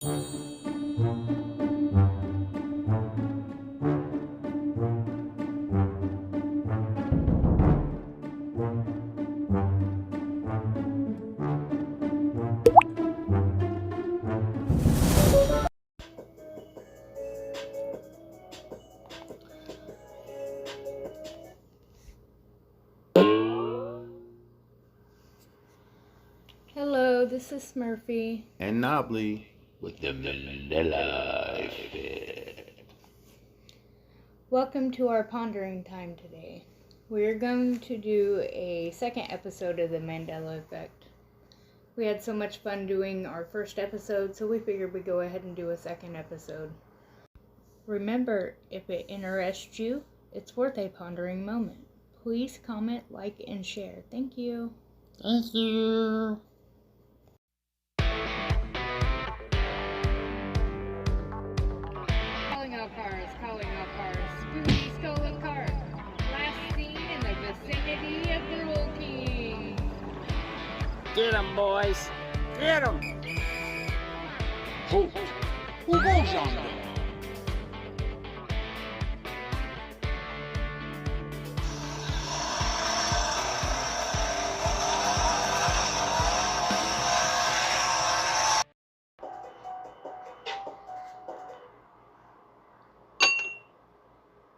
Hello, this is Smurfy. And Knobbly with the Vanilla Effect. Welcome to our pondering time today. We're going to do a second episode of the Mandela Effect. We had so much fun doing our first episode, so we figured we'd go ahead and do a second episode. Remember, if it interests you, it's worth a pondering moment. Please comment, like, and share. Thank you. Thank you. Calling all cars. Spooky stolen cars. Last seen in the vicinity of the Rule King. Get 'em, boys. Get 'em. Who goes on there?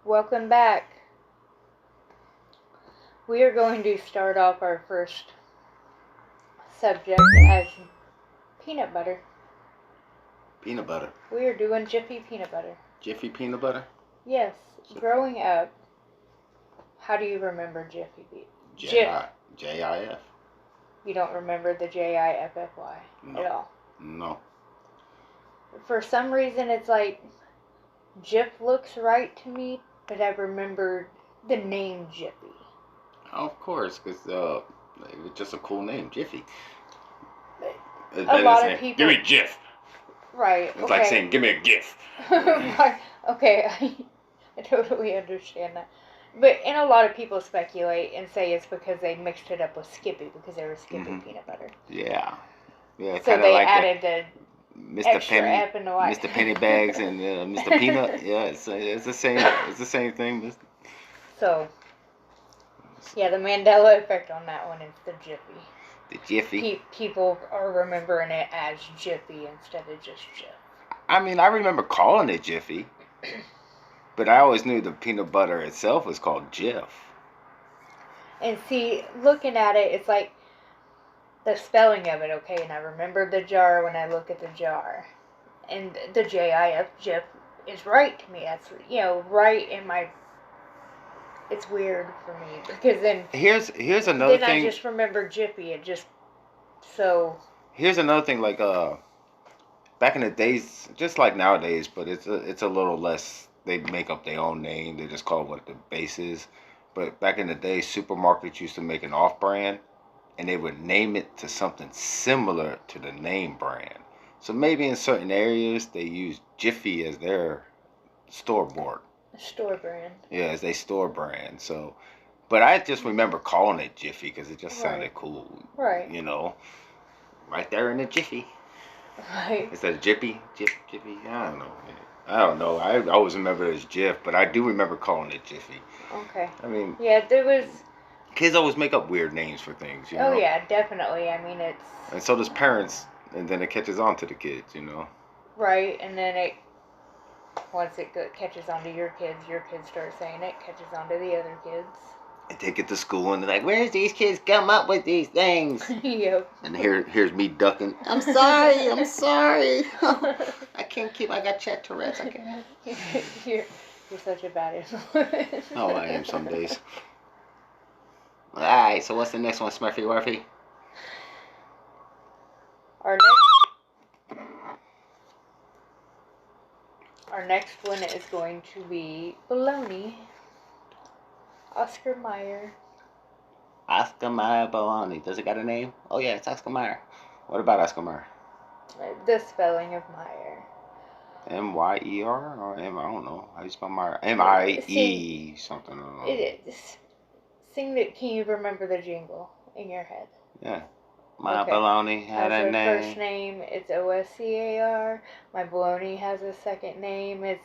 Welcome back. We are going to start off our first subject as peanut butter. Peanut butter. We are doing Jiffy peanut butter. Jiffy peanut butter? Yes. Growing up, how do you remember Jiffy? J-I-F. You don't remember the Jiffy No. at all? No. For some reason, it's like Jif looks right to me, but I remember the name Jiffy. Of course, because it's just a cool name, Jiffy. It's A lot of saying, people... give me Jif. Right, It's like saying, give me a GIF. Right, okay, I totally understand that. But, and a lot of people speculate and say it's because they mixed it up with Skippy, because they were Skippy peanut butter. Yeah. Yeah. So they like added the Mr. extra Penny, F in the Y. Mr. Pennybags and Mr. Peanut. Yeah, it's the same. It's the same thing. So, yeah, the Mandela effect on that one is the Jiffy. The Jiffy. People are remembering it as Jiffy instead of just Jif. I mean, I remember calling it Jiffy, but I always knew the peanut butter itself was called Jif. And see, looking at it, it's like the spelling of it, okay? And I remember the jar when I look at the jar. And the J-I-F, Jif, is right to me. That's, right in my... It's weird for me, because then... Here's another thing. Then I just remember Jiffy, it just... So... Here's another thing, like, back in the days, just like nowadays, but it's a little less, they make up their own name, they just call it what the base is. But back in the day, supermarkets used to make an off-brand, and they would name it to something similar to the name brand. So maybe in certain areas, they use Jiffy as their store-bought. Store brand. Yeah, as they store brand. So, but I just remember calling it Jiffy because it just sounded cool. Right. Right there in the Jiffy. Right. Instead of Jiffy. I don't know. I always remember it as Jif, but I do remember calling it Jiffy. Okay. I mean, yeah, there was... Kids always make up weird names for things, you know? Oh, yeah, definitely. I mean, it's... And so does parents, and then it catches on to the kids, Right, and then once it catches on to your kids start saying it, catches on to the other kids. And take it to school, and they're like, where's these kids come up with these things? Yep. And here's me ducking. I'm sorry. I got Chet Tourette's. I can't. You're such a bad influence. Oh, I am some days. Alright, so what's the next one, Smurfy Wurfy? Our next one is going to be bologna. Oscar Mayer. Oscar Mayer bologna. Does it got a name? Oh yeah, it's Oscar Mayer. What about Oscar Mayer? The spelling of Meyer. M-Y-E-R or I don't know. How do you spell Meyer? M-I-E something. I don't know. It is. Can you remember the jingle in your head? Yeah. My Okay. baloney had Has a a first name. name, it's Oscar. My baloney has a second name, it's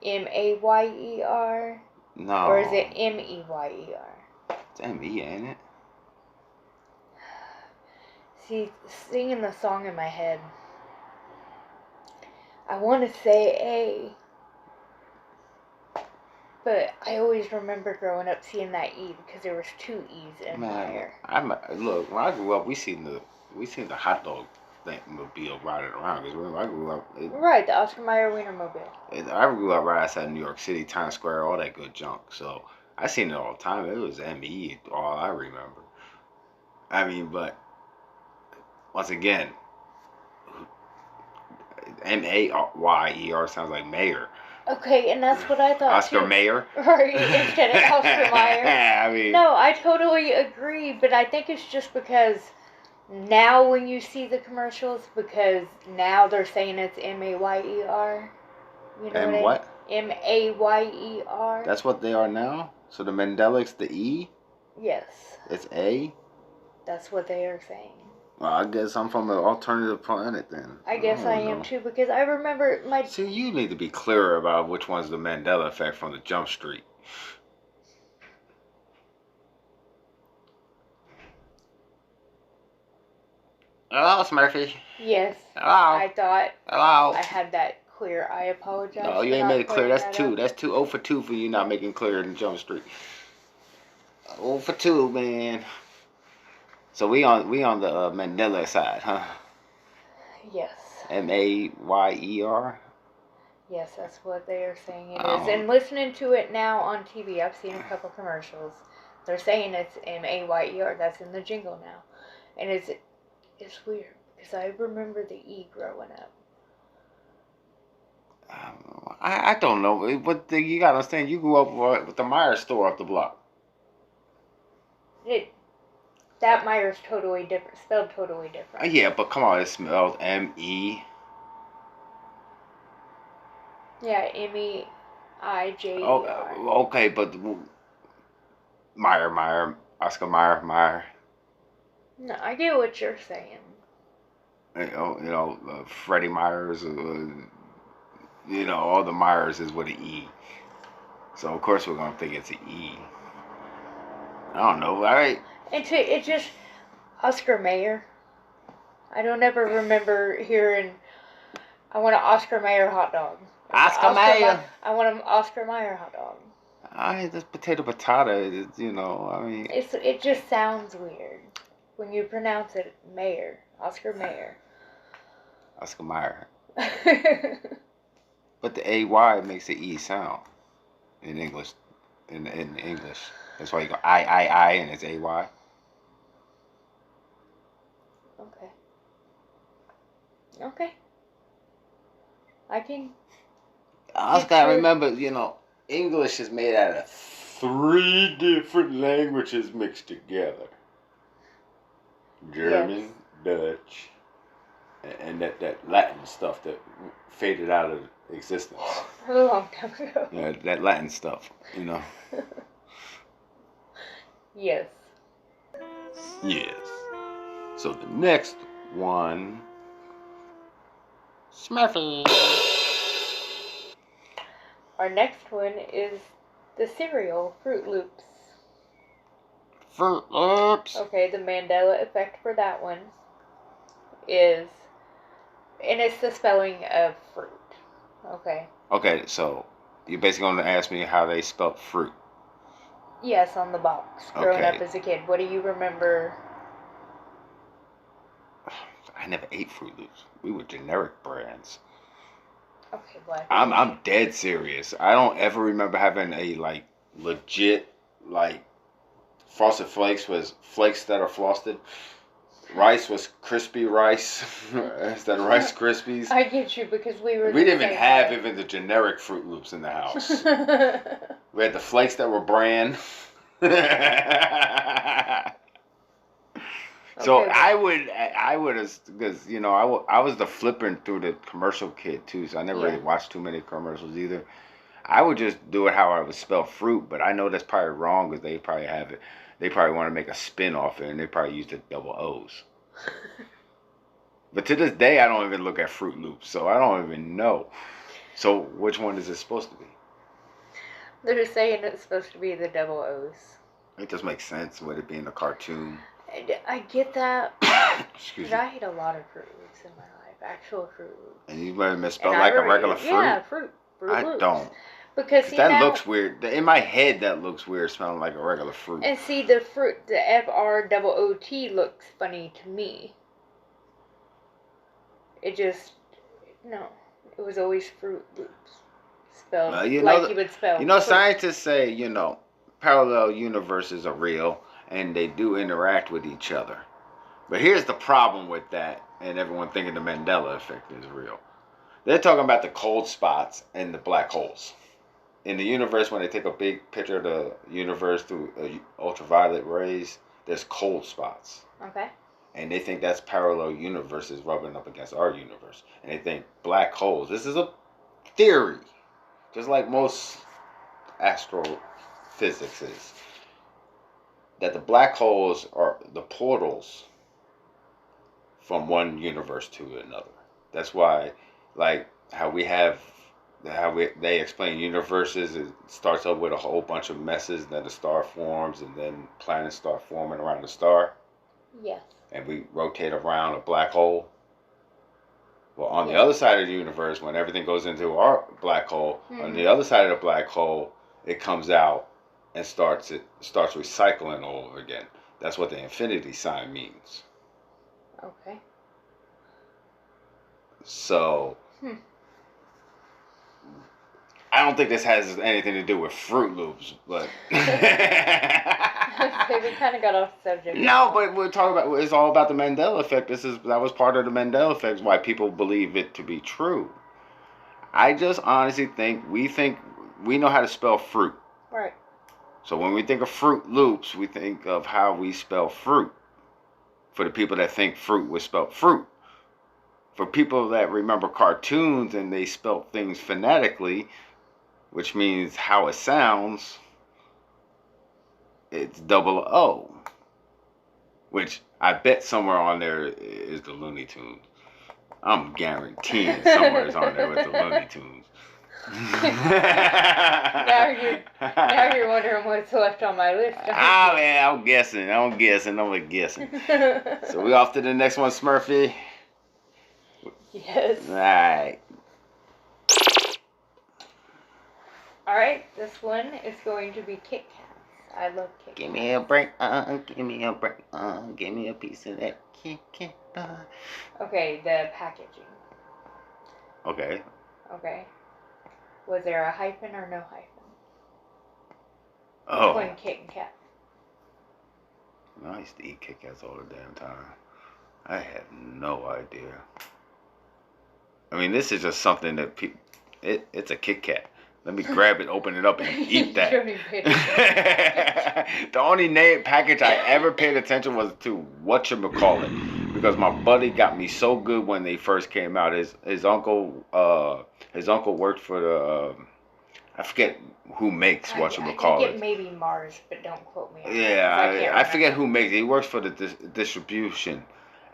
Mayer. Or is it No. Meyer? It's M-E, ain't it? See, singing the song in my head, I want to say A, but I always remember growing up seeing that E because there was two E's in Man, Meyer. look, when I grew up, we seen the hot dog thing mobile riding around. Because when I grew up, Right, the Oscar Mayer Wienermobile. I grew up right outside New York City, Times Square, all that good junk. So I seen it all the time. It was M-E, all I remember. I mean, but once again, Mayer sounds like mayor. Okay, and that's what I thought Oscar too. Mayer? Right, instead of Oscar Mayer. I mean, No, I totally agree, but I think it's just because now when you see the commercials, because now they're saying it's Mayer. You know and what what? Mayer? That's what they are now? So the Mandelics, the E? Yes, It's A? that's what they are saying. Well, I guess I'm from an alternative planet then. I guess I don't am know. too, because I remember my. See, you need to be clearer about which one's the Mandela effect from the Jump Street. Hello, Smurfy. Yes, Hello. I thought Hello. I had that clear. I apologize. No, you for ain't not made it clear. clearing That's that two. up. That's 0 for 2 for you not making clear in Jump Street. 0 for 2, man. So we on the Mandela side, huh? Yes. Mayer. Yes, that's what they are saying it is. Oh. And listening to it now on TV, I've seen a couple commercials. They're saying it's Mayer. That's in the jingle now, and it's weird because I remember the E growing up. I don't know, but you gotta understand. You grew up with the Meyer store up the block. That Meyer's totally different, spelled totally different. Yeah, but come on, it's spelled M-E. Yeah, Meijer. Oh, okay, but Meyer, Oscar Meyer. No, I get what you're saying. Freddie Myers. All the Myers is with an E. So of course we're gonna think it's an E. I don't know. All right. It just Oscar Mayer. I don't ever remember hearing. I want an Oscar Mayer hot dog. Oscar Mayer. I want an Oscar Mayer hot dog. This potato patata. I mean. It just sounds weird when you pronounce it Mayer, Oscar Mayer. Oscar Mayer. But the AY makes the E sound in English. In English, that's why you go I, and it's AY. Okay. Okay. I can. I also gotta remember, English is made out of 3 different languages mixed together. German, Yes. Dutch, and that Latin stuff that faded out of existence. A long time ago. Yeah, that Latin stuff, Yes. Yes. So the next one, Smurfy. Our next one is the cereal Fruit Loops. Fruit Loops. Okay, the Mandela effect for that one is, and it's the spelling of fruit. Okay. Okay, so you're basically going to ask me how they spelled fruit. Yes, on the box. Growing Okay. up as a kid, what do you remember? I never ate Fruit Loops. We were generic brands. Okay, well, I'm dead serious. I don't ever remember having a legit Frosted Flakes was flakes that are frosted. Rice was crispy rice instead of Rice Krispies. I get you because we didn't even have even the generic Fruit Loops in the house. We had the flakes that were bran. So Okay, I would because I was the flipping through the commercial kid too, so I never really watched too many commercials either. I would just do it how I would spell fruit, but I know that's probably wrong because they probably have it. They probably want to make a spin off it, and they probably use the double O's. But to this day, I don't even look at Fruit Loops, so I don't even know. So which one is it supposed to be? They're saying it's supposed to be the double O's. It just makes sense with it being a cartoon. I get that. Excuse But me. I ate a lot of Fruit Loops in my life. Actual Fruit Loops. And you might misspell like a regular fruit? Yeah, Fruit I Loops. don't. Because see, that now, looks weird. In my head, that looks weird, smelling like a regular fruit. and see, the FROOT looks funny to me. It just, no. It was always Fruit Loops. Spelled like you would spell. You know, fruit. scientists say, parallel universes are real, and they do interact with each other. But here's the problem with that, and everyone thinking the Mandela effect is real. They're talking about the cold spots and the black holes. In the universe, when they take a big picture of the universe through ultraviolet rays, there's cold spots. Okay. And they think that's parallel universes rubbing up against our universe. And they think black holes. This is a theory. Just like most astrophysics is. That the black holes are the portals from one universe to another. That's why, like, they explain universes. It starts up with a whole bunch of messes, then the star forms, and then planets start forming around the star. Yes. And we rotate around a black hole. Well, on the other side of the universe, when everything goes into our black hole, on the other side of the black hole, it comes out and starts recycling all over again. That's what the infinity sign means. Okay. So, I don't think this has anything to do with Fruit Loops, but Okay, we kind of got off the subject. No, but we're talking about, it's all about the Mandela effect. That was part of the Mandela effect, why people believe it to be true. I just honestly think we know how to spell fruit. Right. So when we think of Fruit Loops, we think of how we spell fruit. For the people that think fruit was spelled fruit. For people that remember cartoons and they spell things phonetically, which means how it sounds, it's double O. Which I bet somewhere on there is the Looney Tunes. I'm guaranteeing somewhere is on there with the Looney Tunes. now you're wondering what's left on my list. Man, I'm guessing. So we off to the next one, Smurfy? Yes. Alright, this one is going to be Kit Kats. I love Kit Kats. Give me a break, give me a break, give me a piece of that Kit Kat. Okay, the packaging. Okay. Was there a hyphen or no hyphen? Oh. Between Kit and Kat. I used to eat Kit Kats all the damn time. I have no idea. I mean, this is just something that people... It's a Kit Kat. Let me grab it, open it up, and eat that. The only package I ever paid attention was to whatchamacallit. Because my buddy got me so good when they first came out. His uncle worked for the... I forget who makes whatchamacallit. I think it may be Mars, but don't quote me on that. I forget who makes it. He works for the distribution.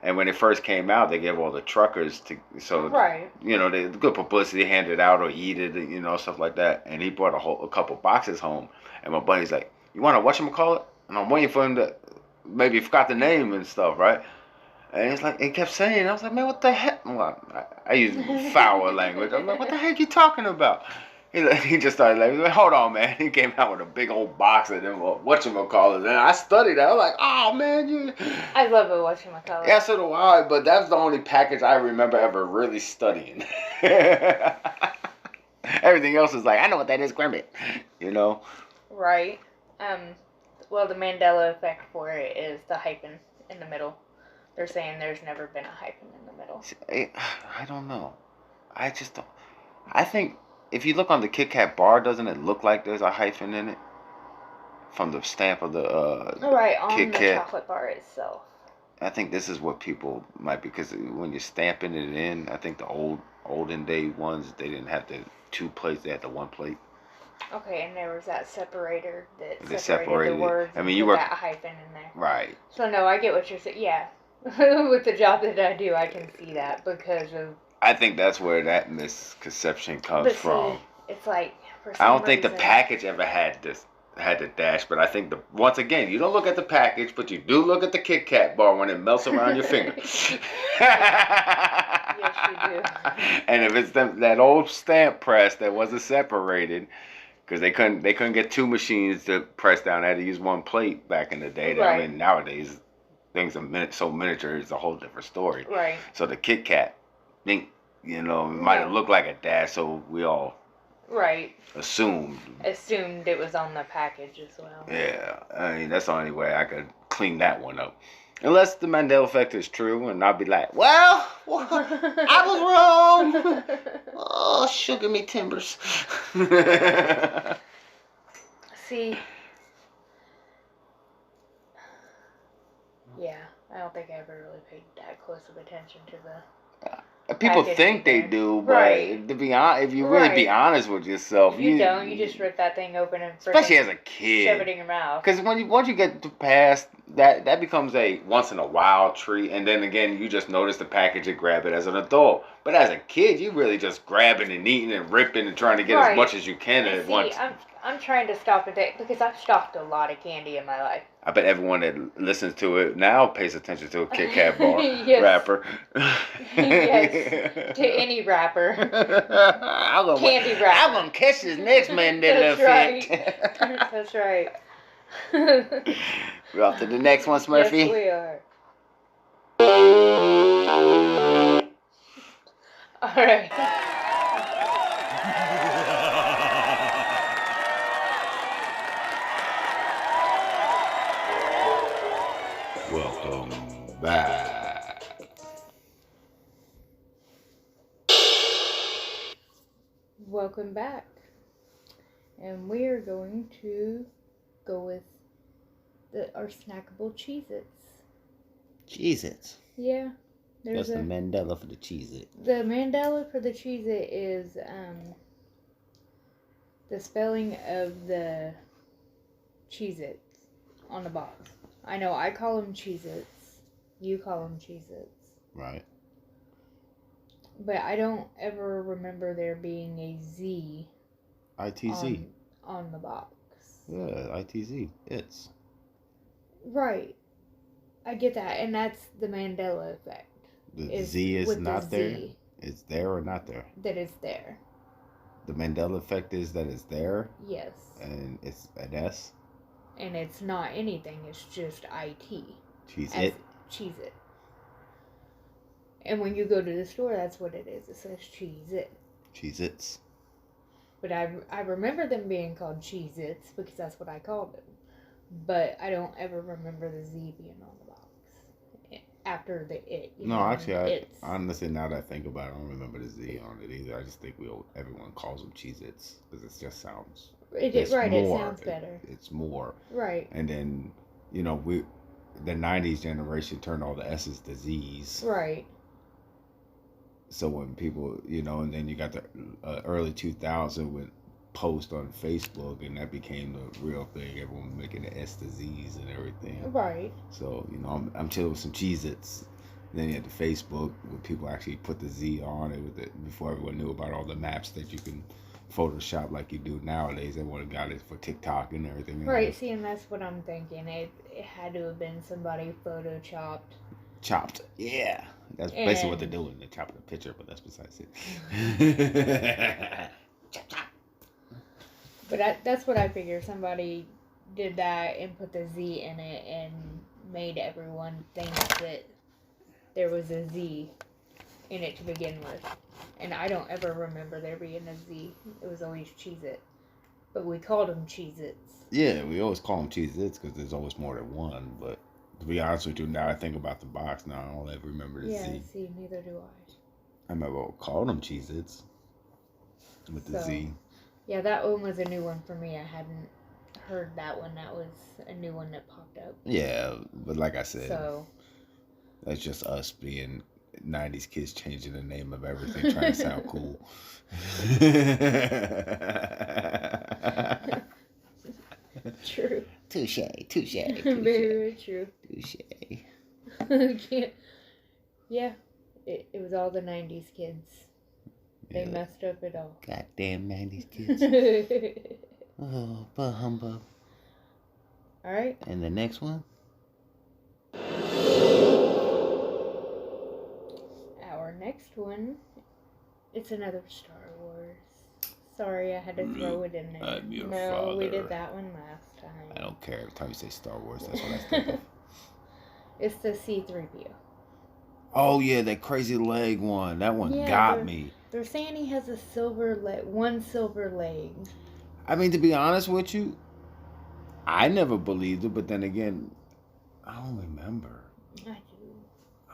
And when it first came out, they gave all the truckers right. They good publicity, hand it out or eat it, stuff like that. And he brought a couple boxes home. And my buddy's like, "You want to whatchamacallit?" And I'm waiting for him to maybe forgot the name and stuff, right? And it's like, he kept saying, I was like, "Man, what the heck?" Well, I use foul language. I'm like, "What the heck you talking about?" He just started like, "Hold on, man." He came out with a big old box of them whatchamacallit. And I studied that. I was like, "Oh, man, I love a whatchamacallit. Yeah, so do I, but that's the only package I remember ever really studying. Everything else is like, I know what that is, Grimmett. Right. Well, the Mandela effect for it is the hyphen in the middle. They're saying there's never been a hyphen in the middle. I don't know. I just don't. I think if you look on the Kit Kat bar, doesn't it look like there's a hyphen in it? From the stamp of the right, on Kit the Kat. chocolate bar itself. I think this is what people might, because when you're stamping it in, I think the olden day ones, they didn't have the 2 plates, they had the 1 plate. Okay, and there was that separator that They separated the words. I mean, you were that hyphen in there. Right. So no, I get what you're saying. Yeah, With the job that I do, I can see that because of. I think that's where that misconception comes But from. see, it's like for I some don't think the reason- package ever had the dash, but I think once again, you don't look at the package, but you do look at the Kit Kat bar when it melts around your finger. Yes, you do. And if it's that old stamp press that wasn't separated, because they couldn't get two machines to press down. They had to use one plate back in the day. Right. I mean, nowadays things are so miniature. It's a whole different story. Right. So the Kit Kat, it might have looked like a dash, so we all right assumed it was on the package as well. Yeah, I mean that's the only way I could clean that one up. Unless the Mandela effect is true, and I'll be like, well, I was wrong. Oh, sugar me timbers. See, yeah, I don't think I ever really paid that close of attention to the. People package think they either. do, but Right. to be honest, if you really be Right. honest with yourself, You don't. You just rip that thing open and especially as a shove it kid, in your mouth. because once you get to past that becomes a once in a while treat, and then again you just notice the package and grab it as an adult. But as a kid, you really just grabbing and eating and ripping and trying to get as Right. much as you can And at see, once. I'm trying to stop it because I've stocked a lot of candy in my life. I bet everyone that listens to it now pays attention to a Kit Kat bar Yes. rapper. Yes, to any rapper. Candy rapper. I'm gonna catch this next Mandela That's effect. right. That's right. We're off to the next one, Smurfy. Yes, we are. All right. Welcome back. Welcome back. And we are going to go with our snackable Cheez-Its. Cheez-Its. Yeah. That's the Mandela for the Cheez-It. The Mandela for the Cheez-It is the spelling of the Cheez-Its on the box. I know I call them Cheez-Its. You call them Cheez-Its. Right. But I don't ever remember there being a Z ITZ. on the box. Yeah, ITZ. It's. Right. I get that. And that's the Mandela effect. The Z is not there? Z It's there or not there? that is there. The Mandela effect is that it's there Yes. and it's an S. And it's not anything. It's just IT. Cheez-It. Cheez-It. And when you go to the store, that's what it is. It says Cheez-It. Cheez-Its. But I remember them being called Cheez-Its because that's what I called them. But I don't ever remember the Z being on the box. After the it. No, actually, honestly, now that I think about it, I don't remember the Z on it either. I just think everyone calls them Cheez-Its because it just sounds... Right, it sounds better. It's more. Right. And then, the 90s generation turned all the S's to Z's. Right. So when people, and then you got the early 2000 with post on Facebook, and that became the real thing. Everyone was making the S to Z's and everything. Right. So, I'm chilling with some Cheez-Its. Then you had the Facebook where people actually put the Z on it before everyone knew about all the maps that you can Photoshop like you do nowadays. Everyone got it for TikTok and everything. Right, see, and that's what I'm thinking. It had to have been somebody photoshopped. Chopped, yeah. That's basically what they're doing. They're chopping a picture, but that's besides it. Chop, chop. But that's what I figure. Somebody did that and put the Z in it and made everyone think that there was a Z in it to begin with. And I don't ever remember there being a Z. It was always Cheez-It. But we called them Cheez-Its. Yeah, we always call them Cheez-Its because there's always more than one. But to be honest with you, now I think about the box, now I don't ever remember the Z. Yeah, see, neither do I. I remember calling them Cheez-Its with the Z. Yeah, that one was a new one for me. I hadn't heard that one. That was a new one that popped up. Yeah, but like I said, So that's just us being 90s kids changing the name of everything, trying to sound cool. true. Touche. Very, very true. Touche. Can't Yeah, it was all the 90s kids. They Yeah. messed up it all. Goddamn 90s kids. Oh, but humbug. Alright. And the next one? Our next one, it's another Star Wars. Sorry, I had to throw it in there. I'm your no, we father. did that one last time. I don't care. Every time you say Star Wars, that's what I think of. It's the C-3PO. Oh, yeah, that crazy leg one. That one got me. They're saying he has a silver leg, one silver leg. I mean, to be honest with you, I never believed it, but then again, I don't remember. I do.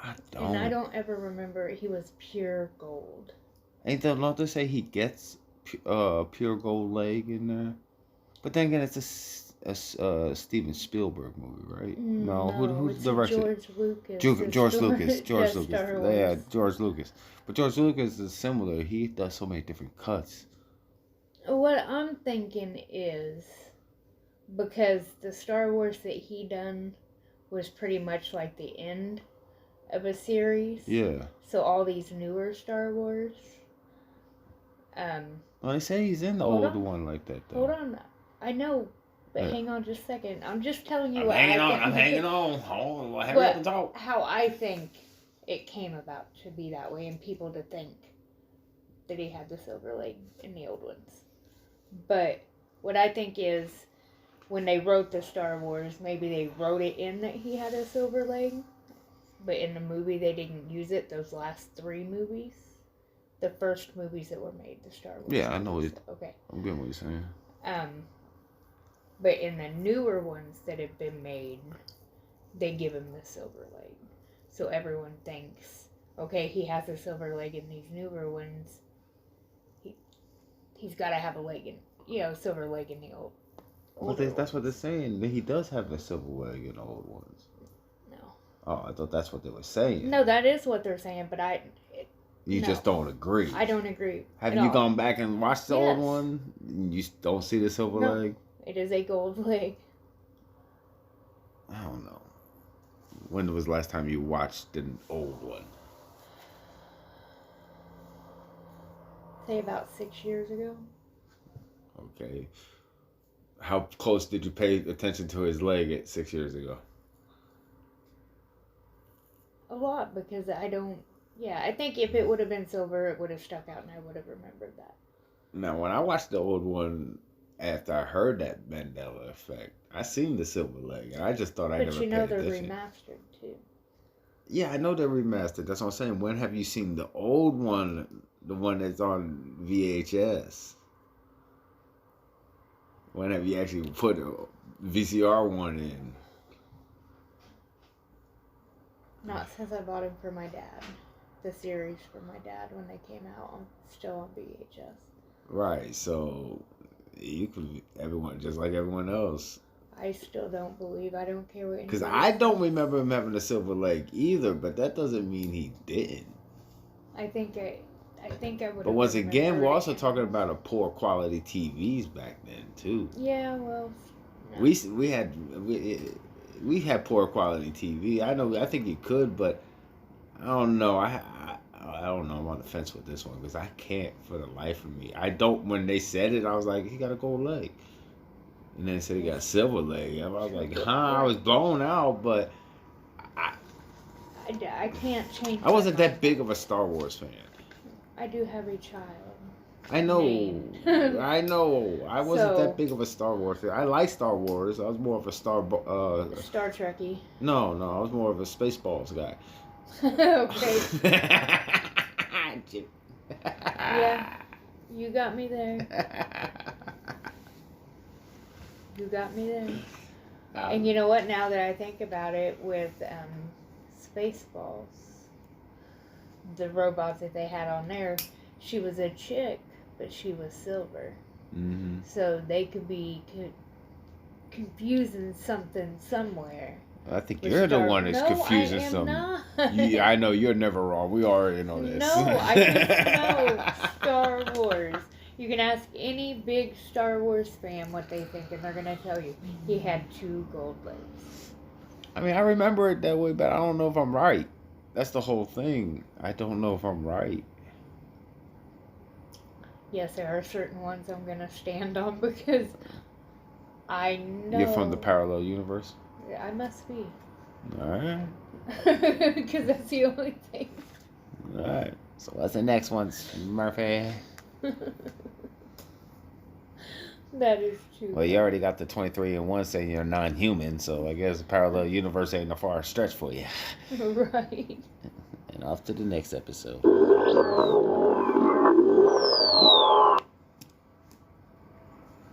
I don't. And I don't ever remember he was pure gold. Ain't that not to say he gets pure gold leg in there? But then again, it's a Steven Spielberg movie, right? No, who's directed? George Lucas. George Lucas. George Lucas. Star Wars. Yeah, George Lucas. But George Lucas is similar. He does so many different cuts. What I'm thinking is, because the Star Wars that he done was pretty much like the end of a series. Yeah. So all these newer Star Wars. Well, they say he's in the older one like that, though. Hold on. I know, but hang on just a second. I'm just telling you what I'm I hanging on. Hold on. Hurry up and talk. How I think it came about to be that way and people to think that he had the silver leg in the old ones. But what I think is, when they wrote the Star Wars, maybe they wrote it in that he had a silver leg, but in the movie they didn't use it. Those last 3 movies, the first movies that were made, the Star Wars. Yeah, I know movies. it. Okay. I'm getting what you're saying. But in the newer ones that have been made, they give him the silver leg. So everyone thinks, okay, he has a silver leg in these newer ones. He's got to have a leg in, silver leg in the old. Well, that's what they're saying. That he does have the silver leg in the old ones. No. Oh, I thought that's what they were saying. No, that is what they're saying, but You just don't agree. I don't agree. Have you gone back and watched the old one? You don't see the silver No, leg? It is a gold leg. I don't know. When was the last time you watched the old one? Say about 6 years ago. Okay. How close did you pay attention to his leg at 6 years ago? A lot, because I think if it would have been silver, it would have stuck out and I would have remembered that. Now, when I watched the old one, after I heard that Mandela effect, I seen the silver leg, and I just thought I never paid attention. But they're remastered, too. Yeah, I know they're remastered. That's what I'm saying. When have you seen the old one, the one that's on VHS? When have you actually put a VCR one in? Not since I bought them for my dad. The series for my dad when they came out, still on VHS. Right, so you could, everyone, just like everyone else. I still don't believe, I don't care what. Because I don't remember him having a silver leg either, but that doesn't mean he didn't. I think I would. But once again, we're also talking about a poor quality TVs back then too. Yeah, well. No. We had poor quality TV. I think you could, but I don't know. I don't know. I'm on the fence with this one because I can't for the life of me. I don't. When they said it, I was like, he got a gold leg, and then they said he got a silver leg. I was like, I was blown out, but I can't change. I wasn't that big of a Star Wars fan. I do have a child. I know. I know. I wasn't that big of a Star Wars fan. I like Star Wars. I was more of a Star Trekkie. No, I was more of a Spaceballs guy. Okay. Yeah, you got me there. You got me there. And you know what? Now that I think about it, with Spaceballs, the robot that they had on there, she was a chick, but she was silver. Mm-hmm. So they could be confusing something somewhere. I think you're the one that's confusing something. Not. Yeah, I know you're never wrong. We already know this. No, I just know Star Wars. You can ask any big Star Wars fan what they think, and they're gonna tell you he had 2 gold legs. I mean, I remember it that way, but I don't know if I'm right. that's the whole thing. I don't know if I'm right. Yes, there are certain ones I'm gonna stand on because I know. You're from the parallel universe? I must be. Alright. Because that's the only thing. Alright. So what's the next one, Murphy? That is true. Well, you already got the 23-1 saying you're non-human, so I guess the parallel universe ain't a far stretch for you. Right. And off to the next episode.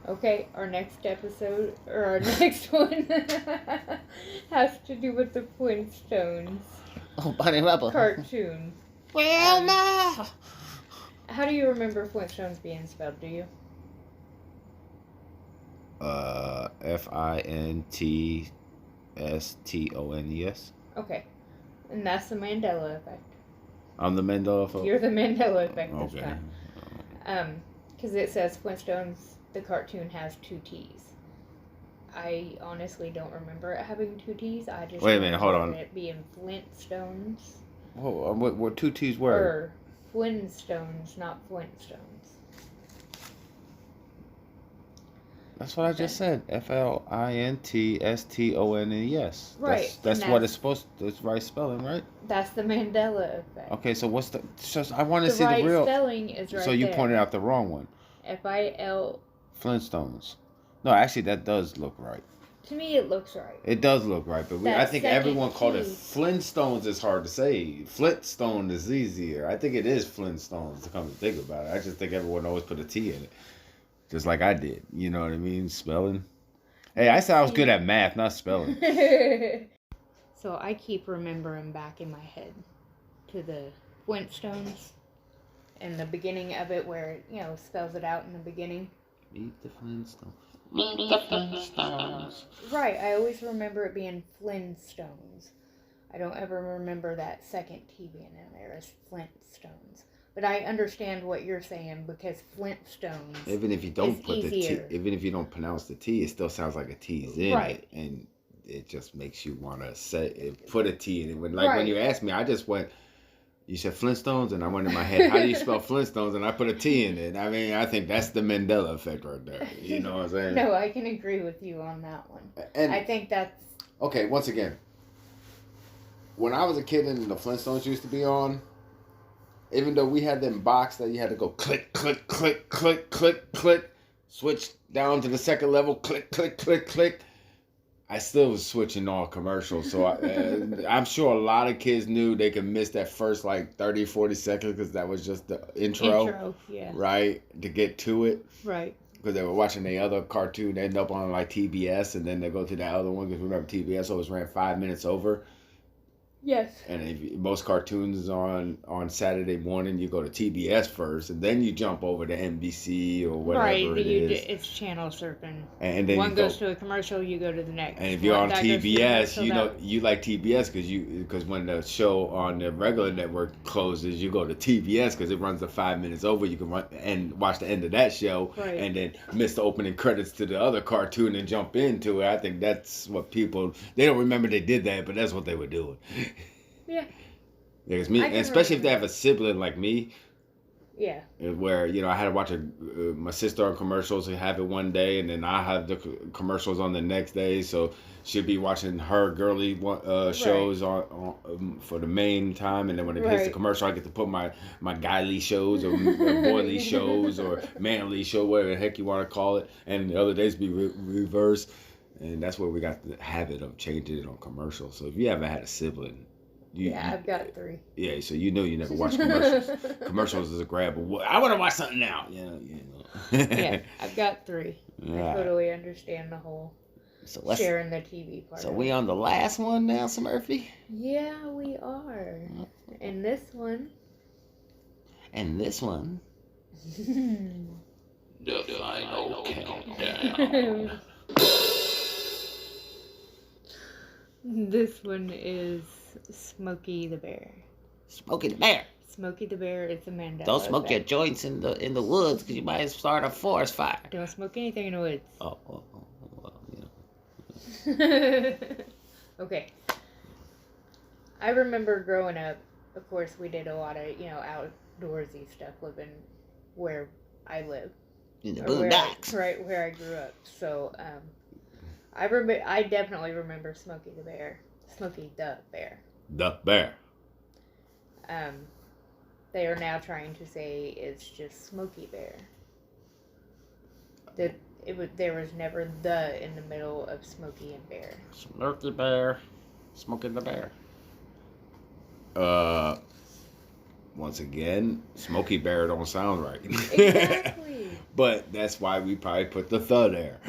Okay, our next episode, or our next one, has to do with the Flintstones Oh, Bunny Rubble. cartoon. Well, no. How do you remember Flintstones being spelled, do you? Fintstoness. Okay. And that's the Mandela effect. I'm the Mandela effect. You're the Mandela effect this Okay. time. Because it says Flintstones, the cartoon, has 2 T's. I honestly don't remember it having 2 T's. I just Wait a minute, hold remember on. it being Flintstones. Oh, what 2 T's were? Or Flintstones, not Flintstones. That's what I just said. Fintstoness. Right. That's what it's supposed to. It's right spelling, right? That's the Mandela effect. Okay, so what's the? Just, I want to The see right the real. spelling is right So you there. pointed out the wrong one. F-I-L. Flintstones. No, actually, that does look right. To me, it looks right. It does look right, but I That think second everyone called it T. Flintstones. Is hard to say. Flintstone is easier. I think it is Flintstones to come to think about it. I just think everyone always put a T in it, just like I did. You know what I mean? Spelling. Hey, I said I was good at math, not spelling. So I keep remembering back in my head to the Flintstones and the beginning of it where it, spells it out in the beginning. Meet the Flintstones. Meet the Flintstones. Right, I always remember it being Flintstones. I don't ever remember that second T being in there as Flintstones. But I understand what you're saying because Flintstones. Even if you don't is put easier. the T, even if you don't pronounce the T, it still sounds like a T's in Right. it, and it just makes you want to say put a T in it. When Right. when you asked me, I just went. You said Flintstones, and I went in my head, how do you spell Flintstones? And I put a T in it. I mean, I think that's the Mandela effect right there. You know what I'm saying? No, I can agree with you on that one. And I think that's. okay, once again, when I was a kid and the Flintstones used to be on, even though we had them box that you had to go click, click, click, click, click, click, switch down to the second level, click, click, click, click, I still was switching all commercials. So I'm sure a lot of kids knew they could miss that first like 30, 40 seconds because that was just the intro, Yeah. right, to get to it. Right. Because they were watching the other cartoon, they end up on like TBS, and then they go to that other one because remember TBS always ran 5 minutes over. Yes. And most cartoons on Saturday morning, you go to TBS first, and then you jump over to NBC or whatever it is. It's channel surfing. And then one goes to a commercial, you go to the next. And if you're on TBS, you you like TBS because when the show on the regular network closes, you go to TBS because it runs the 5 minutes over. You can run and watch the end of that show, Right. and then miss the opening credits to the other cartoon and jump into it. I think that's what they don't remember they did that, but that's what they were doing. Yeah. Because me, especially if they have a sibling like me. Yeah. Where I had to watch my sister on commercials and have it one day, and then I have the commercials on the next day. So she'll be watching her girly shows on for the main time, and then when it hits the commercial, I get to put my guyly shows or boyly shows or manly show, whatever the heck you want to call it. And the other days be reversed, and that's where we got the habit of changing it on commercials. So if you ever had a sibling. I've got 3. Yeah, so you never watch commercials. Commercials is a grab. I want to watch something now. Yeah, I've got 3. Yeah. I totally understand the whole sharing the TV part. So we on the last one now, Smurfy? Yeah, we are. And this one. The final countdown. This one is Smokey the Bear. Smokey the Bear. Smokey the Bear is a Mandela Don't smoke effect. your joints in the woods because you might start a forest fire. Don't smoke anything in the woods. Well, Okay. I remember growing up, of course, we did a lot of, outdoorsy stuff living where I live. In the Or where I, boondocks. right where I grew up. So, I definitely remember Smokey the Bear. Smokey the Bear. The bear. They are now trying to say it's just Smokey Bear. There was never the in the middle of Smokey and Bear. Smokey Bear. Smoking the Bear. Once again, Smokey Bear don't sound right. Exactly. But that's why we probably put the there.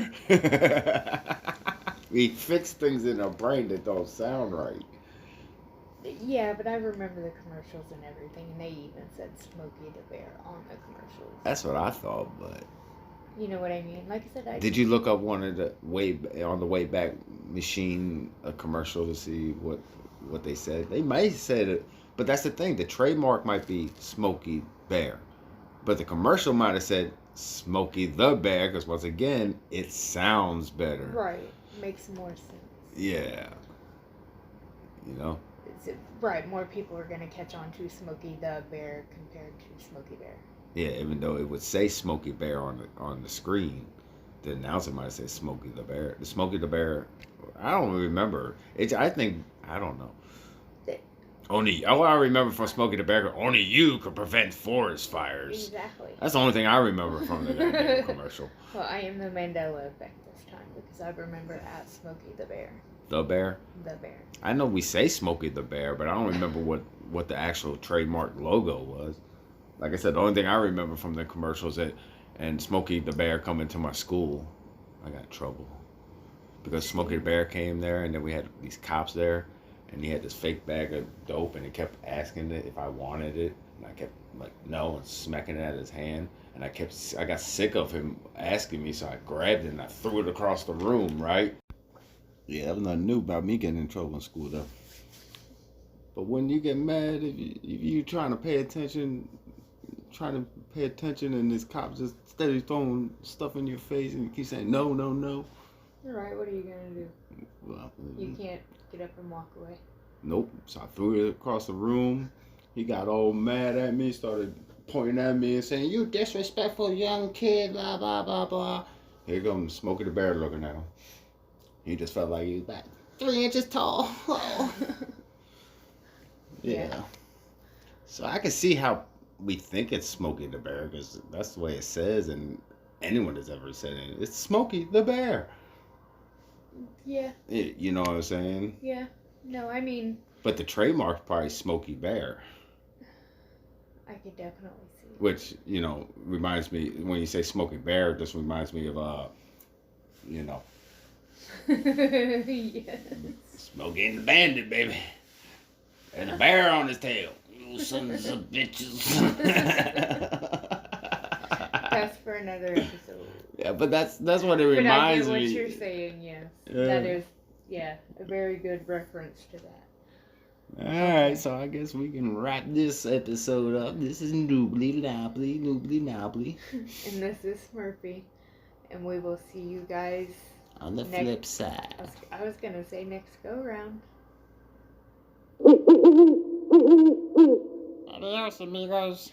We fix things in our brain that don't sound right. Yeah, but I remember the commercials and everything, and they even said Smokey the Bear on the commercials. That's what I thought, but You know what I mean? Like I said, did you look up one of the on the way back machine a commercial to see what they said? They might have said it, but that's the thing. The trademark might be Smokey Bear, but the commercial might have said Smokey the Bear because once again, it sounds better. Right. Makes more sense. Yeah. You know. Right. More people are gonna catch on to Smokey the Bear compared to Smokey Bear. Yeah, even though it would say Smokey Bear on the screen, the announcer might say Smokey the Bear. The Smokey the Bear, I don't remember. I don't know. All I remember from Smokey the Bear, only you could prevent forest fires. Exactly. That's the only thing I remember from the goddamn commercial. Well, I am the Mandela effect this time because I remember at Smokey the Bear. The Bear? The Bear. I know we say Smokey the Bear, but I don't remember what the actual trademark logo was. Like I said, the only thing I remember from the commercials and Smokey the Bear coming to my school, I got in trouble. Because Smokey the Bear came there, and then we had these cops there, and he had this fake bag of dope, and he kept asking it if I wanted it, and I kept like no, and smacking it at his hand, and I got sick of him asking me, so I grabbed it and I threw it across the room, right? Yeah, that was nothing new about me getting in trouble in school though. But when you get mad, if you trying to pay attention, and this cop just steady throwing stuff in your face, and you keep saying no, no, no. Right. What are you gonna do? Well, You can't get up and walk away. Nope. So I threw it across the room. He got all mad at me, started pointing at me and saying, "You disrespectful young kid, blah, blah, blah, blah." Here comes Smokey the Bear looking at him. He just felt like he was about 3 inches tall. Oh. Yeah. So I can see how we think it's Smokey the Bear because that's the way it says, and anyone that's ever said it, it's Smokey the Bear. Yeah. You know what I'm saying? Yeah. No, I mean. But the trademark's probably Smokey Bear. I could definitely see. Which, reminds me, when you say Smokey Bear, this reminds me of, Yes. Smokey and the Bandit, baby. And a bear on his tail. You sons of bitches. That's for another episode. Yeah, but that's what it reminds me. But I get what you're saying, yes. That is, a very good reference to that. Alright, so I guess we can wrap this episode up. This is Noobly Knobbly. And this is Smurfy. And we will see you guys on the flip side. I was going to say next go round. Adios, amigos.